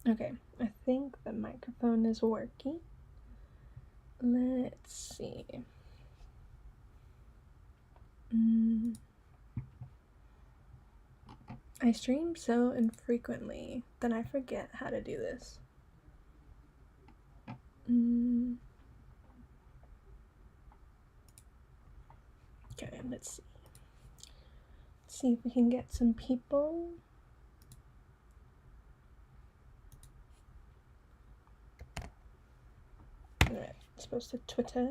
Okay, I think the microphone is working. Let's see. I stream so infrequently that I forget how to do this. Okay, let's see. Let's see if we can get some people. Alright, supposed to Twitter.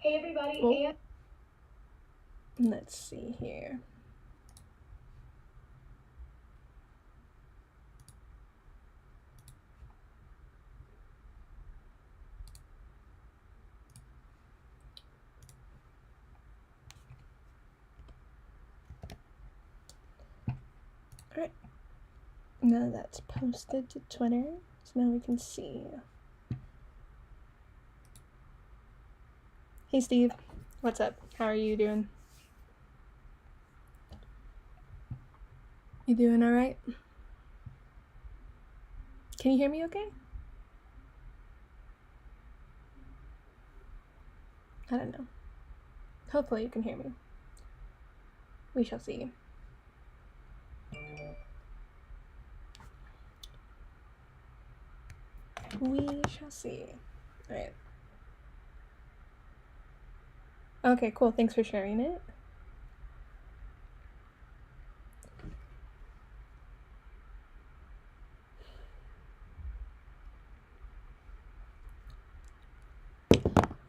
Hey everybody, oh. Let's see here. Alright. Now that's posted to Twitter, so now we can see. Hey Steve, what's up? How are you doing? You doing alright? Can you hear me okay? I don't know. Hopefully you can hear me. We shall see. We shall see. Alright. Okay, cool. Thanks for sharing it.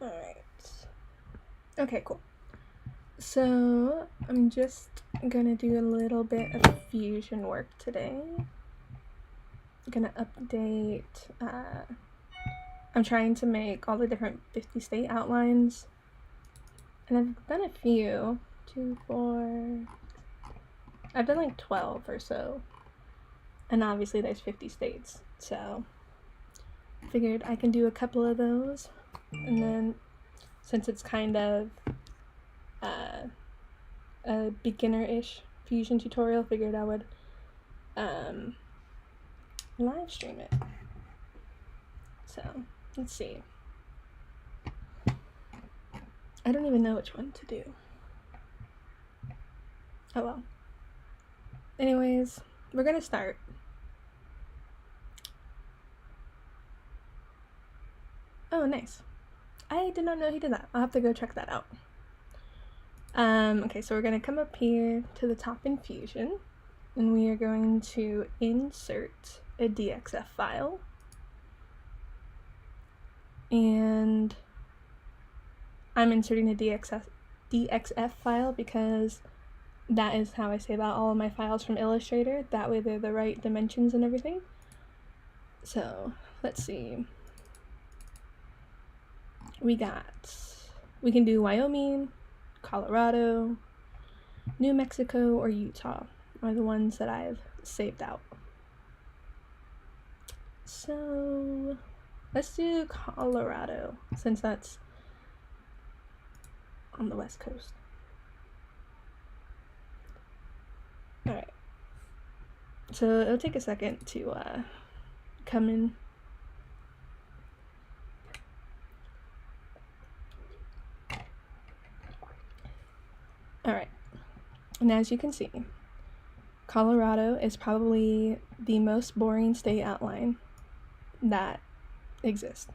Alright. Okay, cool. So, I'm just gonna do a little bit of Fusion work today. I'm gonna update, I'm trying to make all the different 50 state outlines. And I've done a few. 2, 4... I've done like 12 or so. And obviously there's 50 states, so figured I can do a couple of those. And then, since it's kind of a beginner-ish Fusion tutorial, figured I would live stream it. So, let's see. I don't even know which one to do. Oh well. Anyways, we're gonna start. Oh, nice. I did not know he did that. I'll have to go check that out. Okay, so we're gonna come up here to the top in Fusion, and we are going to insert a DXF file. And I'm inserting a DXF file because that is how I save out all of my files from Illustrator. That way they're the right dimensions and everything. So, let's see. We can do Wyoming, Colorado, New Mexico, or Utah are the ones that I've saved out. So, let's do Colorado, since that's on the West Coast. Alright. So, it'll take a second to come in. Alright. And as you can see, Colorado is probably the most boring state outline that exists.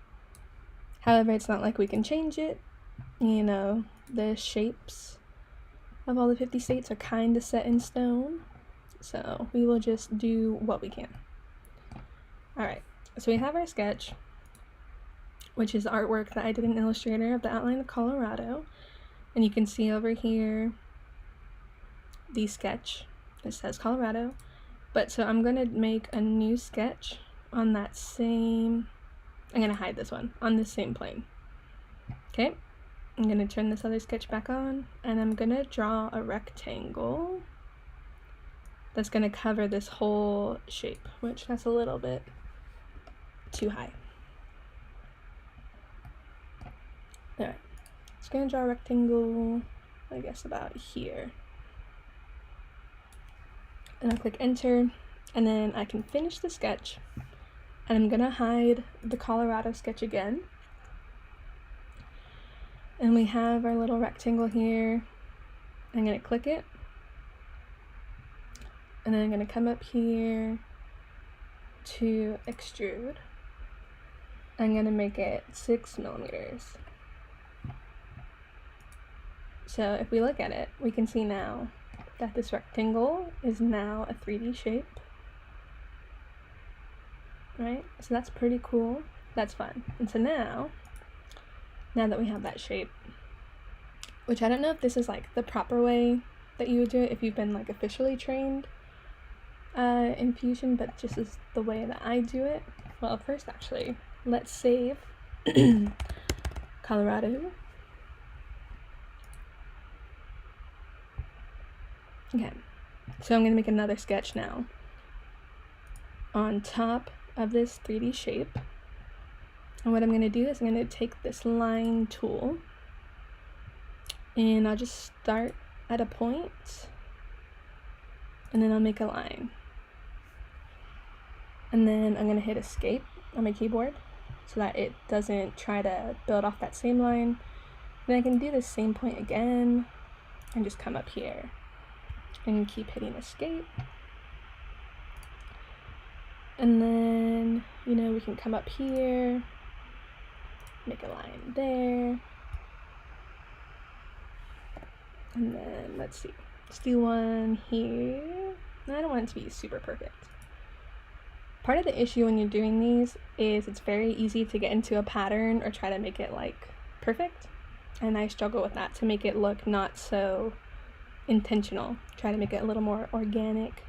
However, it's not like we can change it. You know, the shapes of all the 50 states are kind of set in stone. So we will just do what we can. Alright, so we have our sketch, which is artwork that I did in Illustrator of the outline of Colorado. And you can see over here the sketch. It says Colorado. But so I'm going to make a new sketch on that same... I'm going to hide this one on the same plane. Okay? I'm going to turn this other sketch back on, and I'm going to draw a rectangle that's going to cover this whole shape, which that's a little bit too high. Alright, just going to draw a rectangle, I guess about here. And I'll click enter, and then I can finish the sketch, and I'm going to hide the Colorado sketch again. And we have our little rectangle here. I'm going to click it. And then I'm going to come up here to extrude. I'm going to make it 6 millimeters. So if we look at it, we can see now that this rectangle is now a 3D shape. Right? So that's pretty cool. That's fun. And so now that we have that shape, which I don't know if this is like the proper way that you would do it if you've been like officially trained in Fusion, but just is the way that I do it. Well, first actually, let's save Colorado. Okay, so I'm gonna make another sketch now on top of this 3D shape. And what I'm going to do is I'm going to take this line tool, and I'll just start at a point, and then I'll make a line. And then I'm going to hit escape on my keyboard so that it doesn't try to build off that same line. Then I can do the same point again and just come up here and keep hitting escape. And then, you know, we can come up here, make a line there, and then let's see, let's do one here. I don't want it to be super perfect. Part of the issue when you're doing these is it's very easy to get into a pattern or try to make it like perfect, and I struggle with that, to make it look not so intentional, try to make it a little more organic,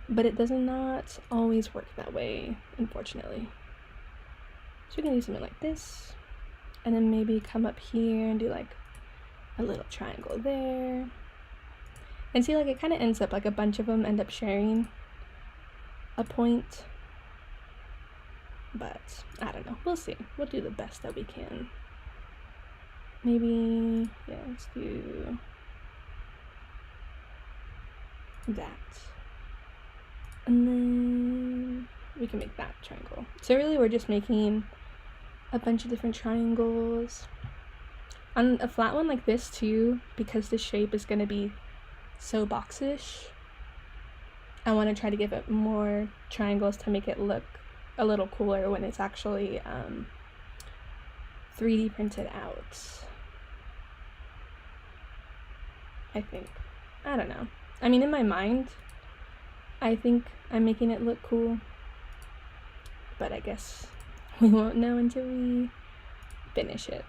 but it does not always work that way, unfortunately. So we can do something like this, and then maybe come up here and do like a little triangle there. And see, like it kind of ends up like a bunch of them end up sharing a point. But I don't know, we'll see. We'll do the best that we can. Maybe, yeah, let's do that. And then we can make that triangle. So really we're just making a bunch of different triangles. On a flat one like this too, because the shape is going to be so boxish, I want to try to give it more triangles to make it look a little cooler when it's actually 3D printed out, I think. I don't know. I mean, in my mind, I think I'm making it look cool, but I guess we won't know until we finish it.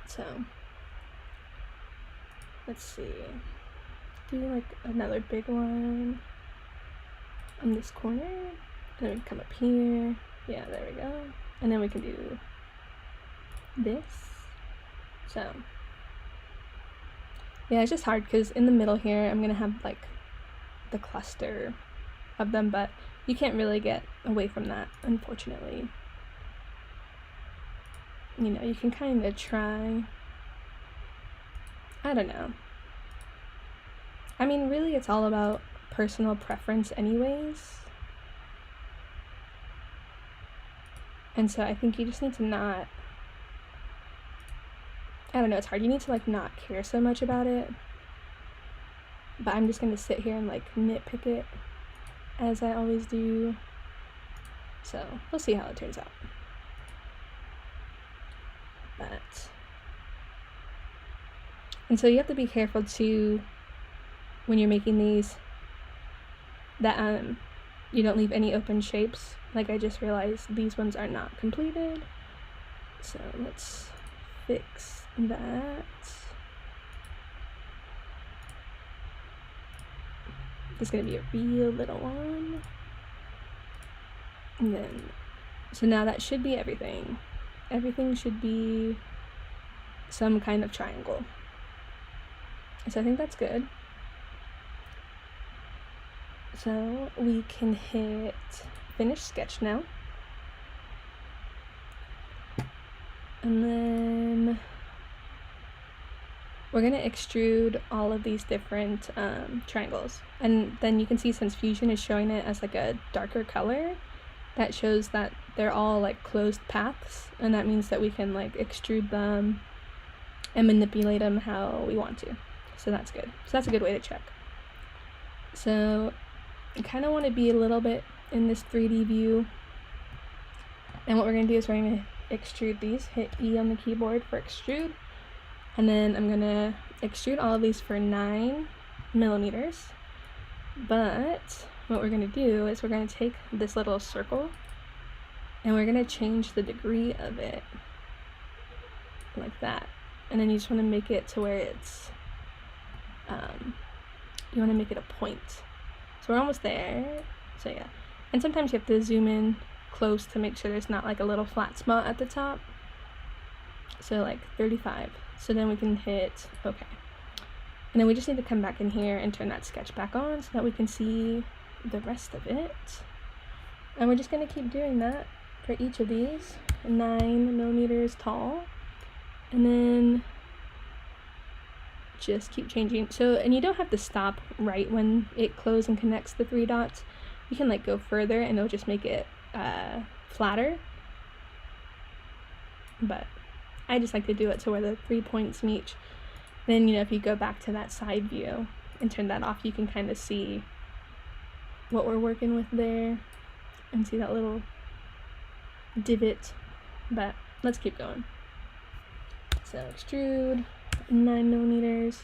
So, let's see, do like another big one on this corner, then we come up here, yeah, there we go, and then we can do this. So, yeah, it's just hard because in the middle here, I'm gonna have like the cluster of them, but you can't really get away from that, unfortunately. You know, you can kind of try. I don't know. I mean, really, it's all about personal preference anyways. And so I think you just need to not, I don't know, it's hard. You need to like not care so much about it. But I'm just gonna sit here and like nitpick it as I always do. So we'll see how it turns out. And so you have to be careful too when you're making these that you don't leave any open shapes. Like I just realized these ones are not completed, so let's fix that. This is gonna be a real little one. And then, so now that should be everything. Everything should be some kind of triangle. So I think that's good. So we can hit finish sketch now. And then we're gonna extrude all of these different triangles. And then you can see, since Fusion is showing it as like a darker color, that shows that they're all like closed paths, and that means that we can like extrude them and manipulate them how we want to. So that's good. So that's a good way to check. So I kind of want to be a little bit in this 3D view. And what we're going to do is we're going to extrude these. Hit E on the keyboard for extrude. And then I'm going to extrude all of these for 9 millimeters. But what we're going to do is we're going to take this little circle and we're going to change the degree of it like that. And then you just want to make it to where it's, you want to make it a point. So we're almost there. So yeah. And sometimes you have to zoom in close to make sure there's not like a little flat spot at the top. So like 35. So then we can hit OK. And then we just need to come back in here and turn that sketch back on so that we can see the rest of it. And we're just going to keep doing that for each of these. 9 millimeters tall. And then just keep changing. So, and you don't have to stop right when it closes and connects the 3 dots. You can like go further and it'll just make it flatter. But I just like to do it to where the 3 points meet. Then, you know, if you go back to that side view and turn that off, you can kind of see what we're working with there and see that little divot. But let's keep going. So extrude 9 millimeters.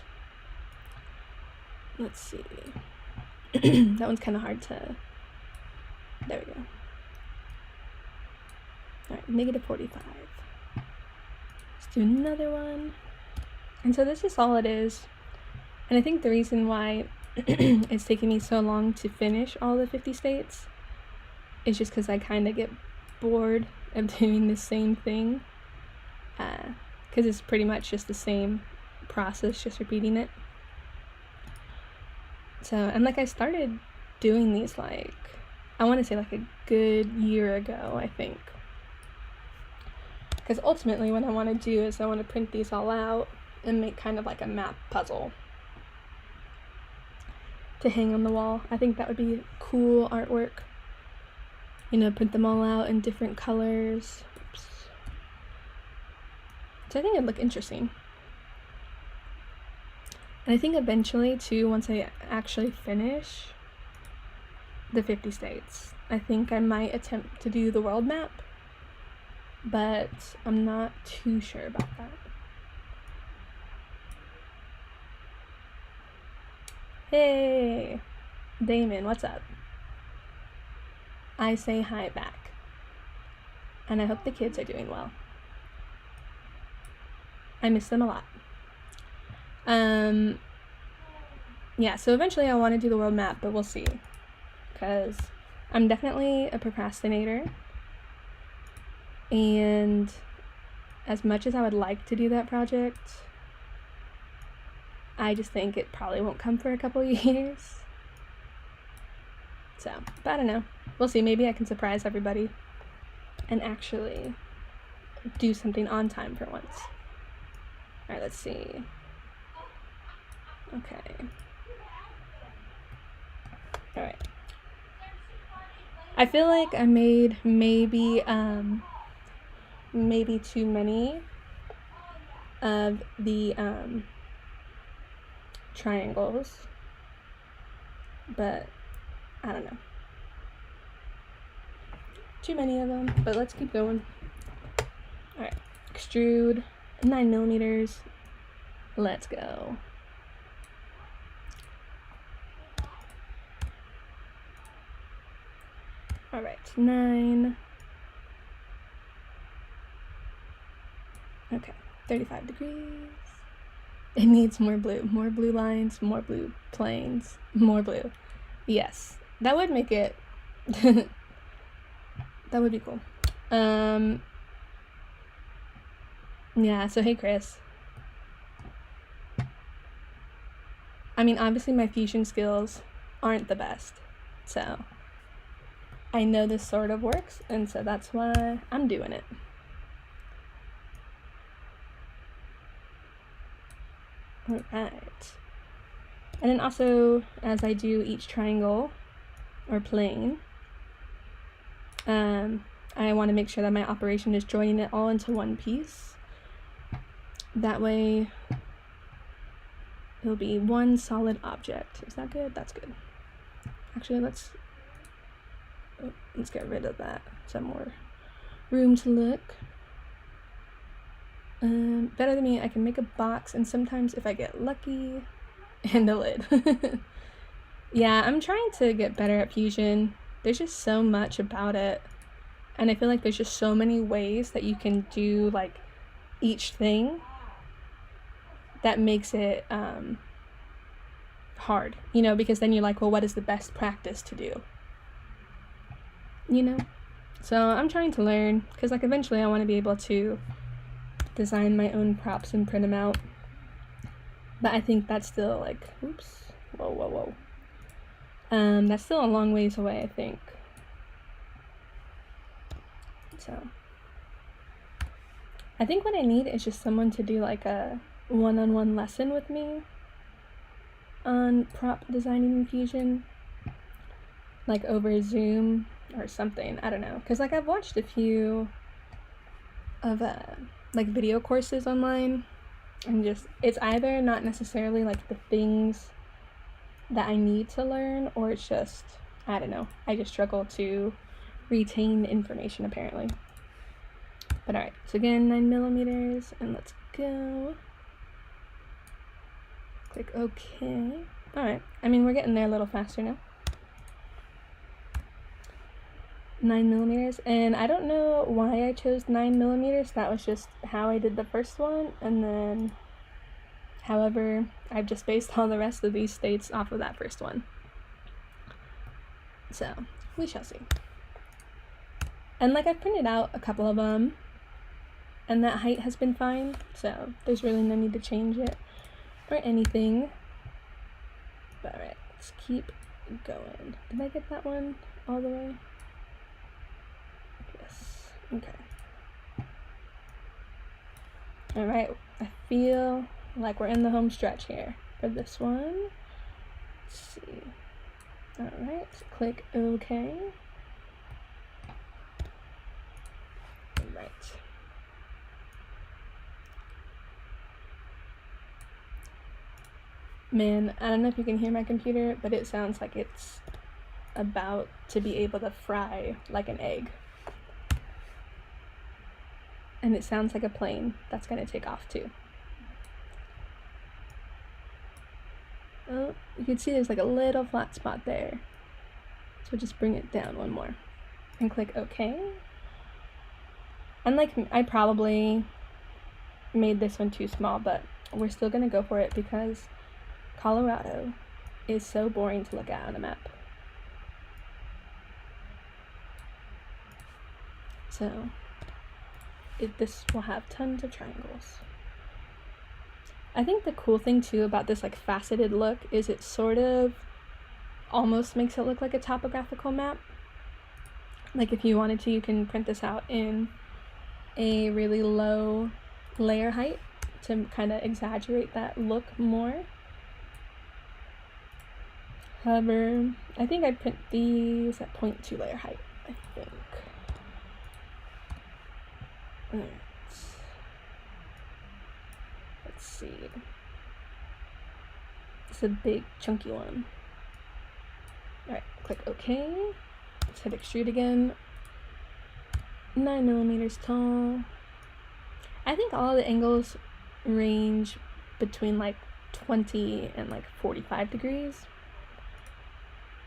Let's see. That one's kind of hard to. There we go. All right, negative 45. Let's do another one. And so this is all it is. And I think the reason why it's taking me so long to finish all the 50 states is just because I kind of get bored of doing the same thing. Because it's pretty much just the same process, just repeating it. So, and like I started doing these like, I want to say like a good year ago, I think. Because ultimately what I want to do is I want to print these all out and make kind of like a map puzzle to hang on the wall. I think that would be cool artwork. You know, print them all out in different colors. Oops. So I think it'd look interesting. And I think eventually too, once I actually finish the 50 states, I think I might attempt to do the world map, but I'm not too sure about that. Hey, Damon, what's up? I say hi back. And I hope the kids are doing well. I miss them a lot. Yeah, so eventually I want to do the world map, but we'll see. Because I'm definitely a procrastinator. And as much as I would like to do that project, I just think it probably won't come for a couple years. So, but I don't know. We'll see. Maybe I can surprise everybody and actually do something on time for once. Alright, let's see. Okay. Alright. I feel like I made maybe too many of the triangles, but I don't know. Too many of them, but let's keep going. Alright, extrude 9 millimeters. Let's go. Alright, 9. Okay, 35 degrees. It needs more blue lines, more blue planes, more blue. Yes, that would make it, that would be cool. Yeah, so hey Chris. I mean, obviously my fusion skills aren't the best, so I know this sort of works, and so that's why I'm doing it. Alright. And then also, as I do each triangle or plane, I want to make sure that my operation is joining it all into one piece. That way, it'll be one solid object. Is that good? That's good. Actually, let's get rid of that. Some more room to look. Better than me, I can make a box, and sometimes if I get lucky, and a lid. Yeah, I'm trying to get better at fusion. There's just so much about it, and I feel like there's just so many ways that you can do like each thing that makes it hard, you know, because then you're like, well, what is the best practice to do, you know? So I'm trying to learn, because like eventually I want to be able to design my own props and print them out, but I think that's still like, oops, whoa. That's still a long ways away, I think. So I think what I need is just someone to do like a one-on-one lesson with me on prop designing in Fusion, like over Zoom or something. I don't know, because like I've watched a few of like video courses online, and just it's either not necessarily like the things that I need to learn, or it's just, I don't know, I just struggle to retain information apparently. But alright, so again, 9mm, and let's go. Click OK. Alright, I mean, we're getting there a little faster now. 9mm, and I don't know why I chose 9mm. That was just how I did the first one, and then however I've just based all the rest of these states off of that first one. So we shall see. And like I've printed out a couple of them, and that height has been fine, so there's really no need to change it or anything. But alright, let's keep going. Did I get that one all the way? Yes. Okay. Alright, I feel like we're in the home stretch here for this one. Let's see. Alright, click OK. Alright. Man, I don't know if you can hear my computer, but it sounds like it's about to be able to fry like an egg. And it sounds like a plane that's gonna take off too. Oh, you can see there's like a little flat spot there. So just bring it down one more and click OK. And like, I probably made this one too small, but we're still gonna go for it because Colorado is so boring to look at on a map. So this will have tons of triangles. I think the cool thing too about this like faceted look is it sort of almost makes it look like a topographical map. Like if you wanted to, you can print this out in a really low layer height to kind of exaggerate that look more. However, I think I'd print these at 0.2 layer height, I think. Alright. Let's see. It's a big chunky one. Alright, click OK. Let's hit extrude again. 9mm tall. I think all the angles range between like 20 and like 45 degrees.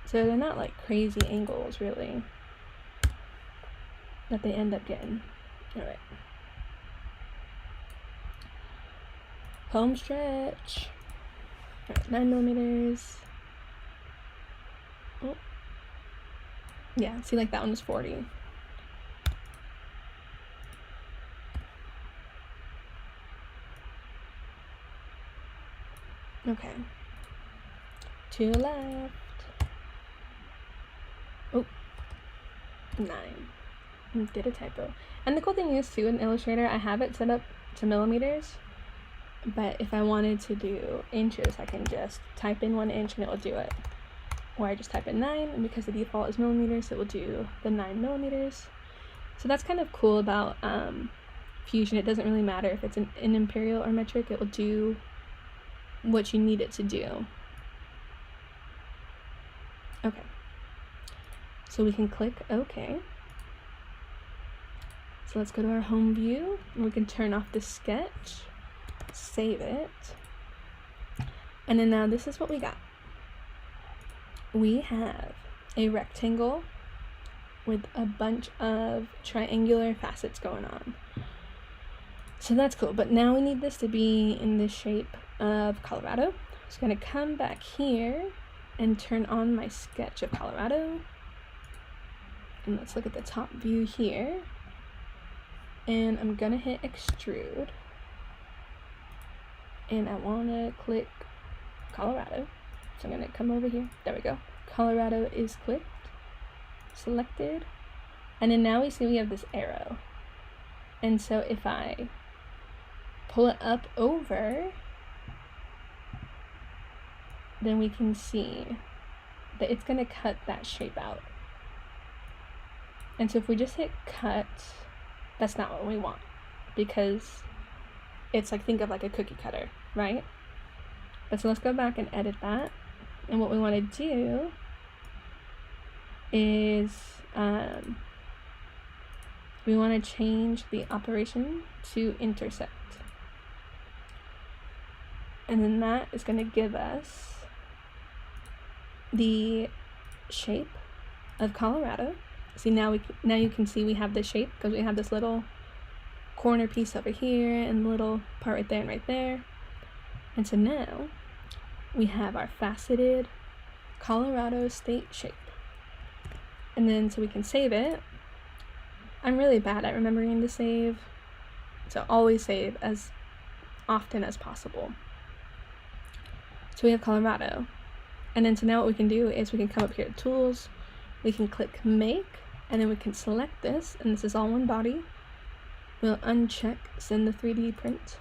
So they're not like crazy angles really that they end up getting. Alright. Home stretch. Alright, 9mm. Oh. Yeah, see, like that one was 40. Okay. 2 left. Oh, 9. Did a typo. And the cool thing is too, in Illustrator, I have it set up to millimeters, but if I wanted to do inches, I can just type in 1 inch and it will do it. Or I just type in 9, and because the default is millimeters, it will do the 9 millimeters. So that's kind of cool about Fusion. It doesn't really matter if it's an imperial or metric, it will do what you need it to do. Okay. So we can click OK. So let's go to our home view, and we can turn off the sketch, save it, and then now this is what we got. We have a rectangle with a bunch of triangular facets going on. So that's cool, but now we need this to be in the shape of Colorado. So I'm gonna come back here and turn on my sketch of Colorado. And let's look at the top view here. And I'm gonna hit extrude. And I wanna click Colorado. So I'm gonna come over here. There we go. Colorado is clicked, selected. And then now we see we have this arrow. And so if I pull it up over, then we can see that it's gonna cut that shape out. And so if we just hit cut, that's not what we want, because it's like, think of like a cookie cutter, right? But so let's go back and edit that. And what we want to do is we want to change the operation to intersect. And then that is going to give us the shape of Colorado. See, now you can see we have the shape because we have this little corner piece over here and the little part right there and right there. And so now we have our faceted Colorado state shape. And then so we can save it. I'm really bad at remembering to save, so always save as often as possible. So we have Colorado. And then so now what we can do is we can come up here to tools, we can click make, and then we can select this, and this is all one body. We'll uncheck send the 3D print,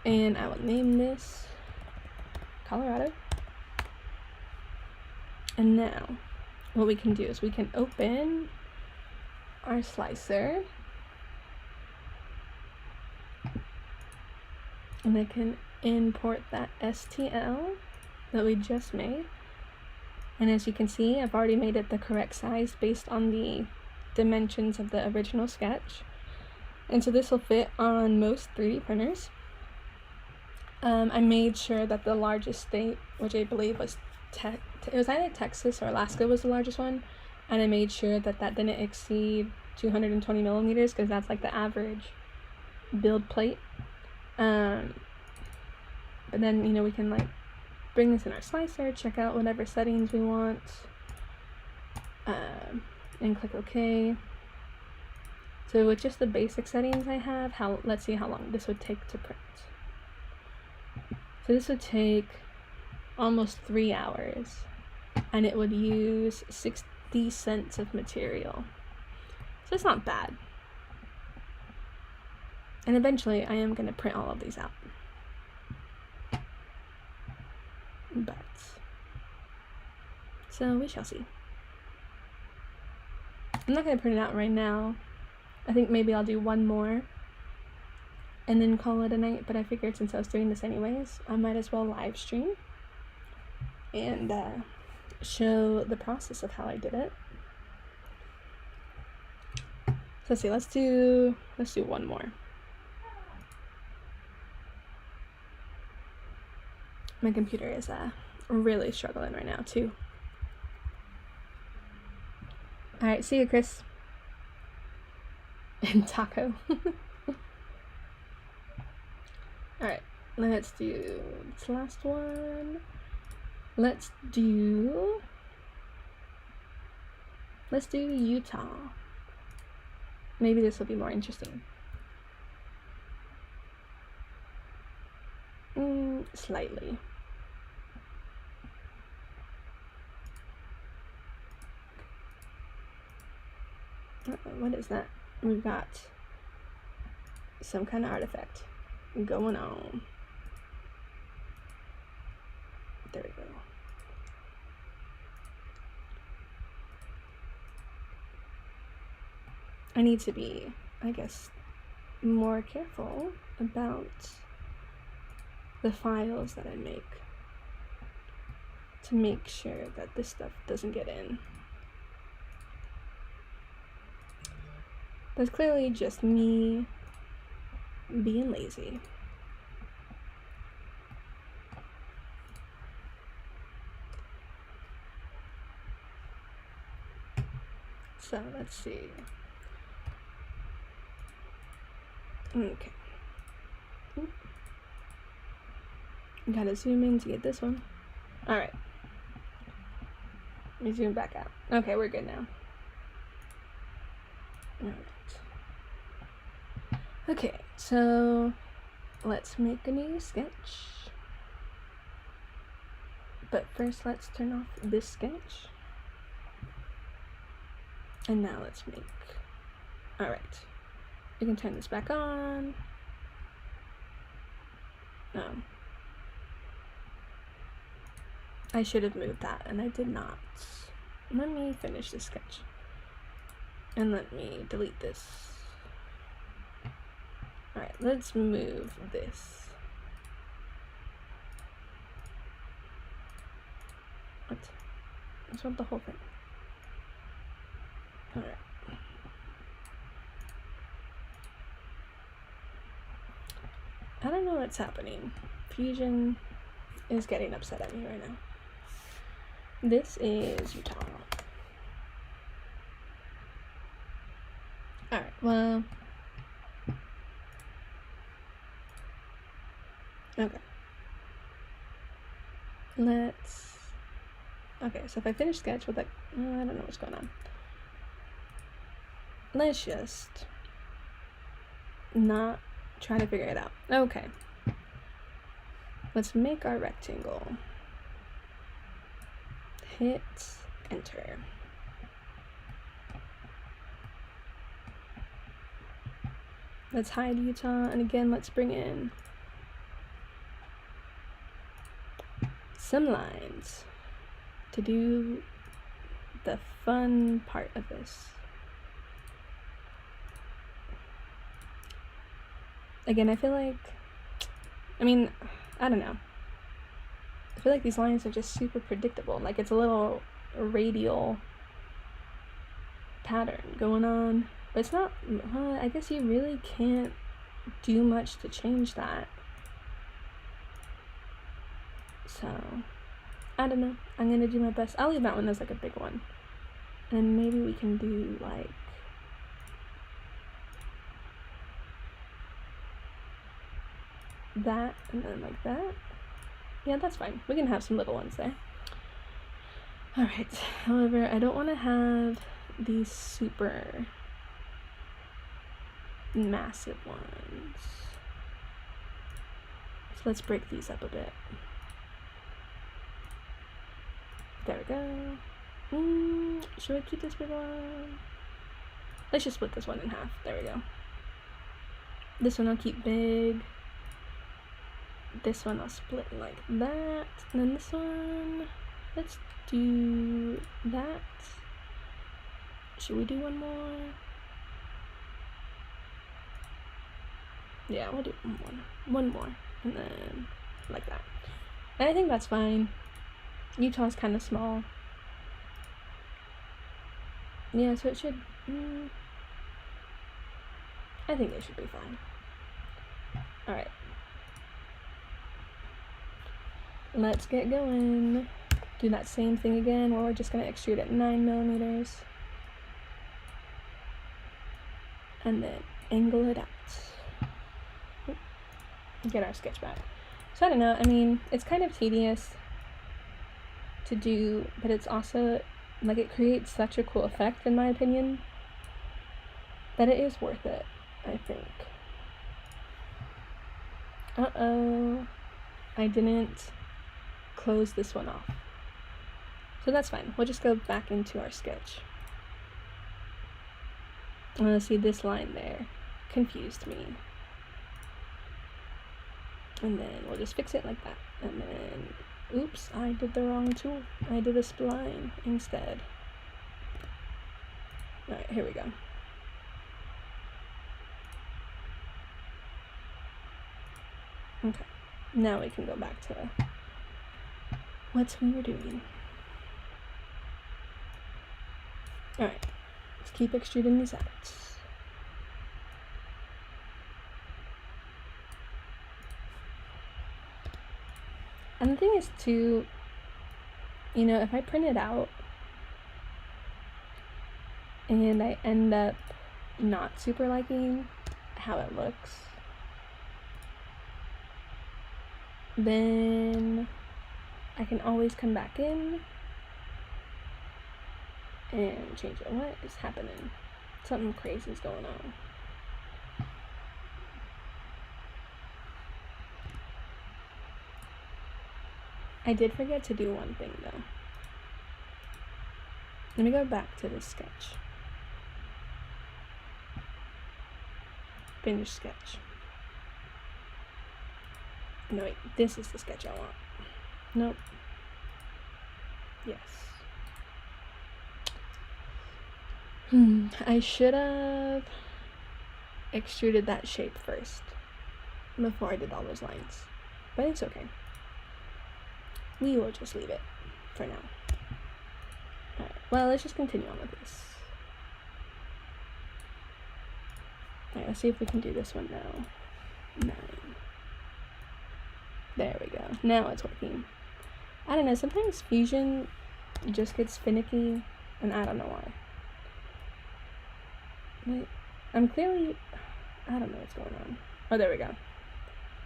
and I will name this Colorado. And now what we can do is we can open our slicer, and I can import that STL that we just made. And as you can see, I've already made it the correct size based on the dimensions of the original sketch. And so this will fit on most 3D printers. I made sure that the largest state, which I believe was it was either Texas or Alaska was the largest one, and I made sure that that didn't exceed 220 millimeters because that's like the average build plate. But then, you know, we can like bring this in our slicer, check out whatever settings we want, and click OK. So with just the basic settings I have, let's see how long this would take to print. So this would take almost 3 hours, and it would use 60 cents of material. So it's not bad. And eventually I am going to print all of these out. But so we shall see. I'm not going to print it out right now. I think maybe I'll do one more and then call it a night, but I figured since I was doing this anyways, I might as well live stream and show the process of how I did it. So let's see, let's do one more. My computer is really struggling right now too. All right, see you, Chris. And Taco. All right, let's do this last one. Let's do Let's do Utah. Maybe this will be more interesting. Slightly. What is that? We've got some kind of artifact going on. There we go. I need to be, I guess, more careful about the files that I make to make sure that this stuff doesn't get in. That's clearly just me being lazy. So let's see. Okay. Gotta zoom in to get this one. Alright. Let me zoom back out. Okay, we're good now. Alright. Okay, so let's make a new sketch. But first let's turn off this sketch. And now let's make... Alright. We can turn this back on. I should have moved that, and I did not. Let me finish this sketch. And let me delete this. Alright, let's move this. What? I just want the whole thing. Alright. I don't know what's happening. Fusion is getting upset at me right now. This is Utah. Alright, well. Okay. Okay, so if I finish sketch with like, I don't know what's going on. Let's just not try to figure it out. Okay. Let's make our rectangle. Hit enter. Let's hide Utah, and again, let's bring in some lines to do the fun part of this. Again, I feel like, I don't know. I feel like these lines are just super predictable. Like it's a little radial pattern going on. But it's not, I guess you really can't do much to change that. So, I don't know. I'm gonna do my best. I'll leave that one as like a big one. And maybe we can do like that and then like that. Yeah, that's fine. We can have some little ones there. Alright, however, I don't want to have these super massive ones. So let's break these up a bit. There we go. Should I keep this big one? Let's just split this one in half. There we go. This one I'll keep big. This one I'll split like that. And then this one, let's do that. Should we do one more? Yeah, we'll do one more. And then like that. And I think that's fine. Utah's kind of small. Yeah, so it should... I think it should be fine. Alright. Let's get going. Do that same thing again, where we're just going to extrude at 9mm. And then angle it out. Get our sketch back. So I don't know, it's kind of tedious to do, but it's also Like, it creates such a cool effect, in my opinion, that it is worth it, I think. Uh-oh. I didn't close this one off. So that's fine. We'll just go back into our sketch. See, this line there confused me. And then we'll just fix it like that. And then, oops, I did the wrong tool. I did a spline instead. Alright, here we go. Okay, now we can go back to what we were doing. Alright, let's keep extruding these out. And the thing is too, you know, if I print it out and I end up not super liking how it looks, then I can always come back in and change it. What is happening? Something crazy is going on. I did forget to do one thing though. Let me go back to this sketch. Finish sketch. No wait, this is the sketch I want. Nope. Yes. I should have extruded that shape first before I did all those lines. But it's okay. We will just leave it for now. Alright, well, let's just continue on with this. Alright, let's see if we can do this one now. 9. There we go. Now it's working. I don't know, sometimes Fusion just gets finicky, and I don't know why. Wait, I'm clearly... I don't know what's going on. Oh, there we go.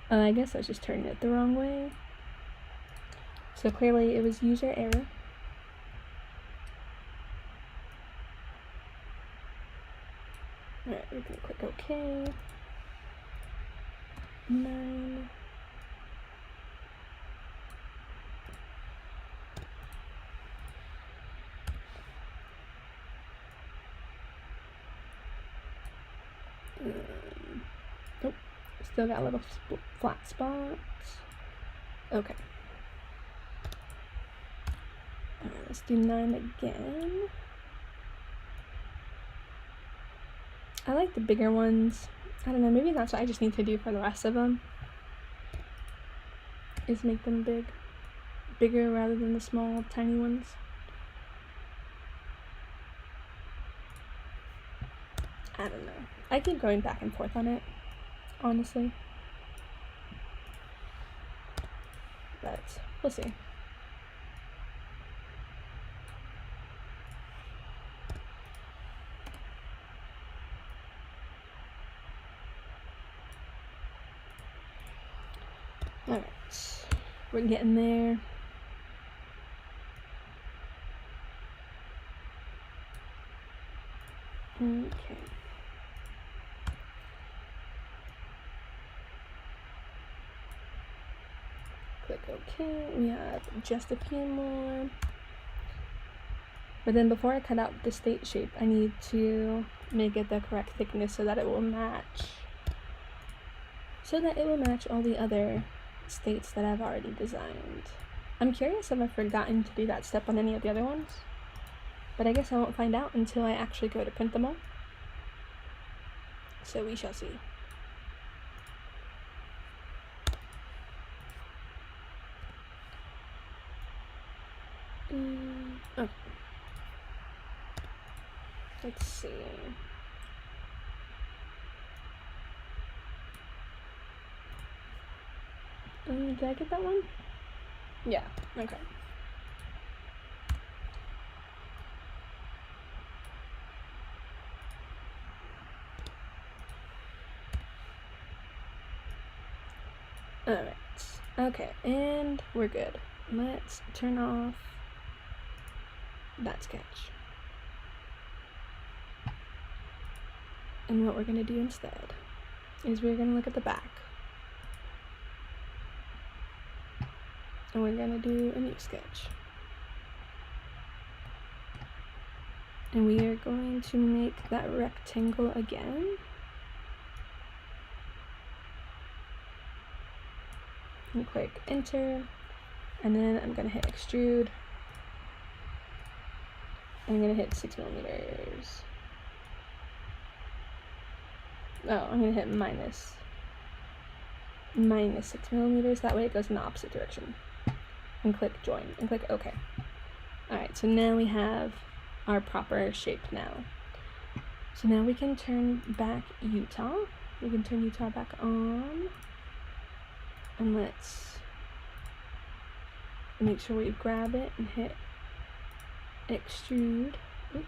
I guess I was just turning it the wrong way. So clearly it was user error. Alright, we're gonna click OK. 9. Nope. Still got a little flat spots. Okay. Alright, let's do 9 again. I like the bigger ones. I don't know, maybe that's what I just need to do for the rest of them. Is make them big. Bigger rather than the small, tiny ones. I don't know. I keep going back and forth on it, honestly. But we'll see. Alright, we're getting there. Okay. Click OK. We have just a few more. But then before I cut out the state shape, I need to make it the correct thickness so that it will match. So that it will match all the other states that I've already designed. I'm curious if I've forgotten to do that step on any of the other ones. But I guess I won't find out until I actually go to print them all. So we shall see. Okay. Let's see. Did I get that one? Yeah, okay. Alright, okay, and we're good. Let's turn off that sketch. And what we're going to do instead is we're going to look at the back. And we're going to do a new sketch. And we are going to make that rectangle again. And click enter. And then I'm going to hit extrude. And I'm going to hit 6 millimeters. Oh, I'm going to hit minus 6 millimeters. That way it goes in the opposite direction. And click join and click OK. Alright, so now we have our proper shape now. So now we can turn back Utah. We can turn Utah back on. And let's make sure we grab it and hit extrude. Oop.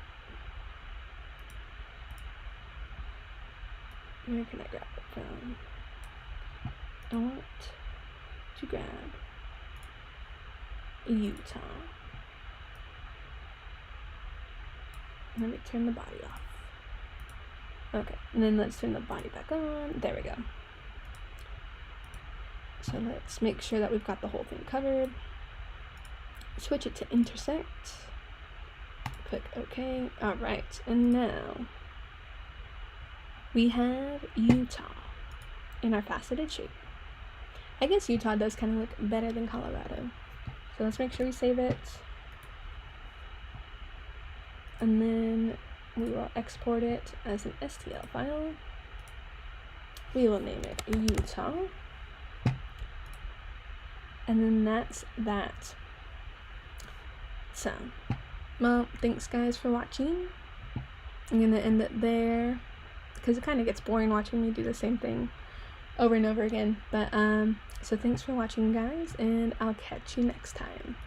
Where can I grab it from? I want to grab Utah. Let me turn the body off. Okay, and then let's turn the body back on. There we go. So let's make sure that we've got the whole thing covered. Switch it to intersect. Click OK. Alright, and now we have Utah in our faceted shape. I guess Utah does kind of look better than Colorado. So let's make sure we save it. And then we will export it as an STL file. We will name it Utah. And then that's that. So, well, thanks guys for watching. I'm gonna end it there because it kind of gets boring watching me do the same thing over and over again. But so thanks for watching guys, and I'll catch you next time.